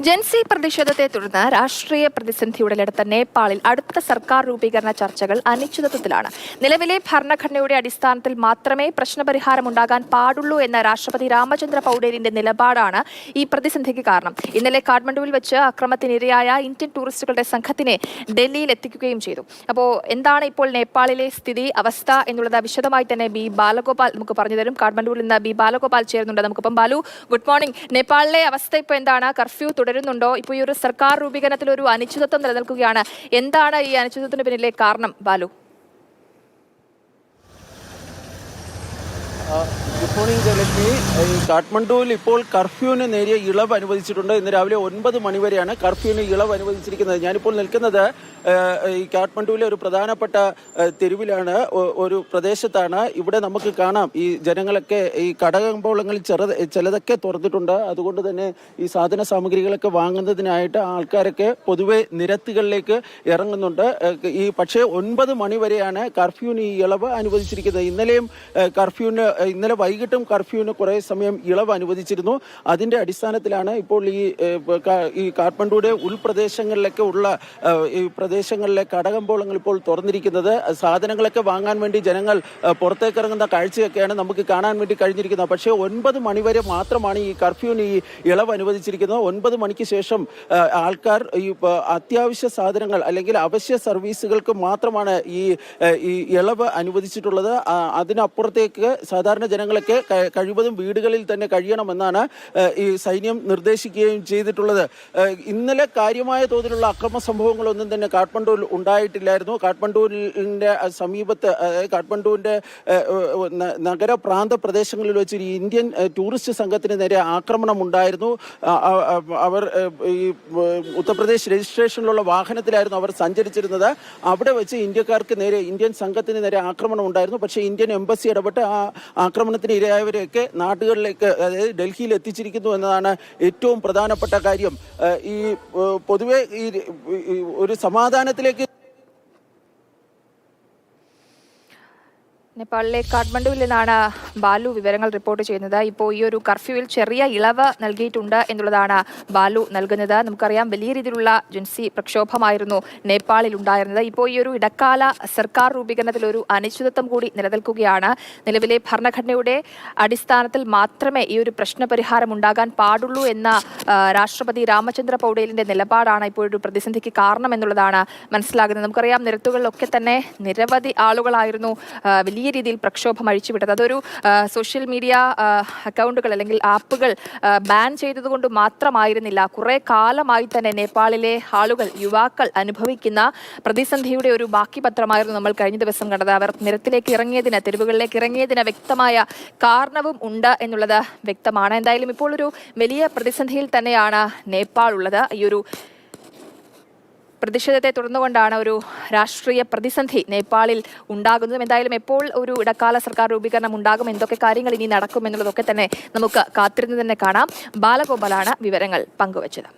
ജൻസി പ്രതിഷേധത്തെ തുടർന്ന് രാഷ്ട്രീയ പ്രതിസന്ധി ഉടലെടുത്ത നേപ്പാളിൽ അടുത്ത സർക്കാർ രൂപീകരണ ചർച്ചകൾ അനിശ്ചിതത്വത്തിലാണ്. നിലവിലെ ഭരണഘടനയുടെ അടിസ്ഥാനത്തിൽ മാത്രമേ പ്രശ്നപരിഹാരം ഉണ്ടാകാൻ പാടുള്ളൂ എന്ന രാഷ്ട്രപതി രാമചന്ദ്ര പൗഡേലിന്റെ നിലപാടാണ് ഈ പ്രതിസന്ധിക്ക് കാരണം. ഇന്നലെ കാഠ്മണ്ഡുവിൽ വെച്ച് അക്രമത്തിനിരയായ ഇന്ത്യൻ ടൂറിസ്റ്റുകളുടെ സംഘത്തിനെ ഡൽഹിയിൽ എത്തിക്കുകയും ചെയ്തു. അപ്പോൾ എന്താണ് ഇപ്പോൾ നേപ്പാളിലെ അവസ്ഥ എന്നുള്ളത് വിശദമായി തന്നെ ബി ബാലഗോപാൽ നമുക്ക് പറഞ്ഞു തരും. കാഠ്മണ്ഡുവിൽ നിന്ന് ബി ബാലഗോപാൽ ചേരുന്നുണ്ട്. നമുക്കിപ്പം ബാലു, ഗുഡ് മോർണിംഗ്. നേപ്പാളിലെ അവസ്ഥ ഇപ്പോൾ എന്താണ്? കർഫ്യൂ തുടരുന്നുണ്ടോ? ഇപ്പോൾ ഈ ഒരു സർക്കാർ രൂപീകരണത്തിൽ ഒരു അനിശ്ചിതത്വം നിലനിൽക്കുകയാണ്. എന്താണ് ഈ അനിശ്ചിതത്വത്തിന് പിന്നിലെ കാരണം ബാലു? Good morning Jayalakshmi. കാഠ്മണ്ഡുവിൽ ഇപ്പോൾ കർഫ്യൂവിന് നേരിയ ഇളവ് അനുവദിച്ചിട്ടുണ്ട്. ഇന്ന് രാവിലെ 9 മണി വരെയാണ് കർഫ്യൂവിന് ഇളവ് അനുവദിച്ചിരിക്കുന്നത്. ഞാനിപ്പോൾ നിൽക്കുന്നത് ഈ കാഠ്മണ്ഡുവിലെ ഒരു പ്രധാനപ്പെട്ട തെരുവിലാണ്, ഒരു പ്രദേശത്താണ്. ഇവിടെ നമുക്ക് കാണാം ഈ ജനങ്ങളൊക്കെ ഈ കടകമ്പോളങ്ങളിൽ ചിലതൊക്കെ തുറന്നിട്ടുണ്ട്. അതുകൊണ്ട് തന്നെ ഈ സാധന സാമഗ്രികളൊക്കെ വാങ്ങുന്നതിനായിട്ട് ആൾക്കാരൊക്കെ പൊതുവെ നിരത്തുകളിലേക്ക് ഇറങ്ങുന്നുണ്ട്. പക്ഷേ 9 മണി വരെയാണ് കർഫ്യൂവിന് ഈ ഇളവ് അനുവദിച്ചിരിക്കുന്നത്. ഇന്നലെ വൈകിട്ടും കർഫ്യൂവിന് കുറേ സമയം ഇളവ് അനുവദിച്ചിരുന്നു. അതിന്റെ അടിസ്ഥാനത്തിലാണ് ഇപ്പോൾ ഈ കാഠ്മണ്ഡുവിന്റെ ഉൾപ്രദേശങ്ങളിലൊക്കെ ഉള്ള ഈ പ്രദേശങ്ങളിലെ കടകമ്പോളങ്ങൾ ഇപ്പോൾ തുറന്നിരിക്കുന്നത്. സാധനങ്ങളൊക്കെ വാങ്ങാൻ വേണ്ടി ജനങ്ങൾ പുറത്തേക്ക് ഇറങ്ങുന്ന കാഴ്ചയൊക്കെയാണ് നമുക്ക് കാണാൻ വേണ്ടി കഴിഞ്ഞിരിക്കുന്നത്. പക്ഷേ 9 മണി വരെ മാത്രമാണ് ഈ കർഫ്യൂവിന് ഈ ഇളവ് അനുവദിച്ചിരിക്കുന്നത്. 9 മണിക്ക് ശേഷം ആൾക്കാർ ഈ അത്യാവശ്യ സാധനങ്ങൾ അല്ലെങ്കിൽ അവശ്യ സർവീസുകൾക്ക് മാത്രമാണ് ഈ ഇളവ് അനുവദിച്ചിട്ടുള്ളത്. അതിനപ്പുറത്തേക്ക് സാധാരണ ജനങ്ങളൊക്കെ കഴിവതും വീടുകളിൽ തന്നെ കഴിയണമെന്നാണ് ഈ സൈന്യം നിർദ്ദേശിക്കുകയും ചെയ്തിട്ടുള്ളത്. ഇന്നലെ കാര്യമായ തോതിലുള്ള അക്രമ സംഭവങ്ങളൊന്നും തന്നെ കാഠ്മണ്ഡുവിൽ ഉണ്ടായിട്ടില്ലായിരുന്നു. കാഠ്മണ്ഡുവിന്റെ സമീപത്ത്, കാഠ്മണ്ഡുവിന്റെ നഗര പ്രാന്ത പ്രദേശങ്ങളിൽ വെച്ച് ഇന്ത്യൻ ടൂറിസ്റ്റ് സംഘത്തിന് നേരെ ആക്രമണം ഉണ്ടായിരുന്നു. അവർ ഈ ഉത്തർപ്രദേശ് രജിസ്ട്രേഷനിലുള്ള വാഹനത്തിലായിരുന്നു അവർ സഞ്ചരിച്ചിരുന്നത്. അവിടെ വെച്ച് ഇന്ത്യൻ സംഘത്തിന് നേരെ ആക്രമണം ഉണ്ടായിരുന്നു. പക്ഷേ ഇന്ത്യൻ എംബസി ഇടപെട്ട് ആ ആക്രമണത്തിന് ഇരയായവരെയൊക്കെ നാടുകളിലേക്ക്, അതായത് ഡൽഹിയിൽ എത്തിച്ചിരിക്കുന്നു എന്നതാണ് ഏറ്റവും പ്രധാനപ്പെട്ട കാര്യം. ഈ പൊതുവെ ഈ ഒരു സമാധാനത്തിലേക്ക് നേപ്പാളിലെ കാഠ്മണ്ഡുവിൽ നിന്നാണ് ബാലു വിവരങ്ങൾ റിപ്പോർട്ട് ചെയ്യുന്നത്. ഇപ്പോൾ ഈ ഒരു കർഫ്യൂവിൽ ചെറിയ ഇളവ് നൽകിയിട്ടുണ്ട് എന്നുള്ളതാണ് ബാലു നൽകുന്നത്. നമുക്കറിയാം വലിയ രീതിയിലുള്ള ജൻസി പ്രക്ഷോഭമായിരുന്നു നേപ്പാളിൽ ഉണ്ടായിരുന്നത്. ഇപ്പോൾ ഈ ഒരു ഇടക്കാല സർക്കാർ രൂപീകരണത്തിൽ ഒരു അനിശ്ചിതത്വം കൂടി നിലനിൽക്കുകയാണ്. നിലവിലെ ഭരണഘടനയുടെ അടിസ്ഥാനത്തിൽ മാത്രമേ ഈ ഒരു പ്രശ്നപരിഹാരം ഉണ്ടാകാൻ പാടുള്ളൂ എന്ന രാഷ്ട്രപതി രാമചന്ദ്ര പൗഡേലിന്റെ നിലപാടാണ് ഇപ്പോഴൊരു പ്രതിസന്ധിക്ക് കാരണം എന്നുള്ളതാണ് മനസ്സിലാകുന്നത്. നമുക്കറിയാം നിരത്തുകളിലൊക്കെ തന്നെ നിരവധി ആളുകളായിരുന്നു വലിയ രീതിയിൽ പ്രക്ഷോഭം അഴിച്ചുവിട്ടത്. അതൊരു സോഷ്യൽ മീഡിയ അക്കൗണ്ടുകൾ അല്ലെങ്കിൽ ആപ്പുകൾ ബാൻ ചെയ്തതുകൊണ്ട് മാത്രമായിരുന്നില്ല. കുറെ കാലമായി തന്നെ നേപ്പാളിലെ ആളുകൾ, യുവാക്കൾ അനുഭവിക്കുന്ന പ്രതിസന്ധിയുടെ ഒരു ബാക്കി പത്രമായിരുന്നു നമ്മൾ കഴിഞ്ഞ ദിവസം കണ്ടത്. അവർ നിരത്തിലേക്ക് ഇറങ്ങിയതിന്, തെരുവുകളിലേക്ക് ഇറങ്ങിയതിന് വ്യക്തമായ കാരണവും ഉണ്ട് എന്നുള്ളത് വ്യക്തമാണ്. എന്തായാലും ഇപ്പോൾ ഒരു വലിയ പ്രതിസന്ധിയിൽ തന്നെയാണ് നേപ്പാൾ ഉള്ളത്. ഈ ഒരു പ്രതിഷേധത്തെ തുടർന്നുകൊണ്ടാണ് ഒരു രാഷ്ട്രീയ പ്രതിസന്ധി നേപ്പാളിൽ ഉണ്ടാകുന്നതും. എന്തായാലും എപ്പോൾ ഒരു ഇടക്കാല സർക്കാർ രൂപീകരണം ഉണ്ടാകും, എന്തൊക്കെ കാര്യങ്ങൾ ഇനി നടക്കും എന്നുള്ളതൊക്കെ തന്നെ നമുക്ക് കാത്തിരുന്ന് തന്നെ കാണാം. ബാലഗോപാലാണ് വിവരങ്ങൾ പങ്കുവച്ചത്.